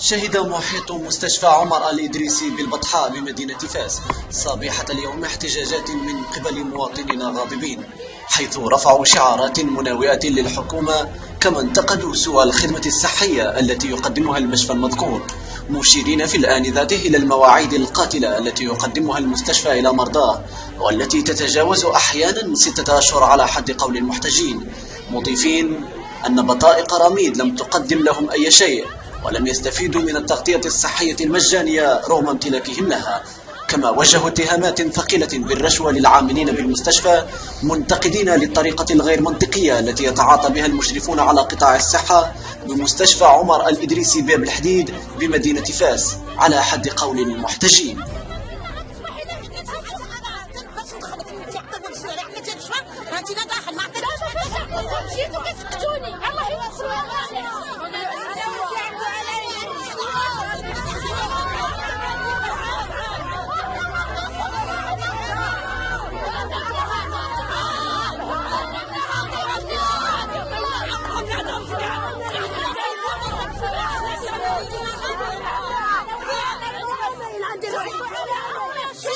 شهد محيط مستشفى عمر الإدريسي بالبطحاء بمدينة فاس صبيحة اليوم احتجاجات من قبل مواطنين غاضبين، حيث رفعوا شعارات مناوئة للحكومة، كما انتقدوا سوء الخدمة الصحية التي يقدمها المشفى المذكور، مشيرين في الآن ذاته إلى المواعيد القاتلة التي يقدمها المستشفى إلى مرضاه، والتي تتجاوز أحيانا 6 أشهر على حد قول المحتجين، مضيفين أن بطائق رميد لم تقدم لهم أي شيء ولم يستفيدوا من التغطية الصحية المجانية رغم امتلاكهم لها. كما وجهوا اتهامات ثقيلة بالرشوة للعاملين بالمستشفى، منتقدين للطريقة الغير منطقية التي يتعاطى بها المشرفون على قطاع الصحة بمستشفى عمر الإدريسي باب الحديد بمدينة فاس على حد قول المحتجين. شو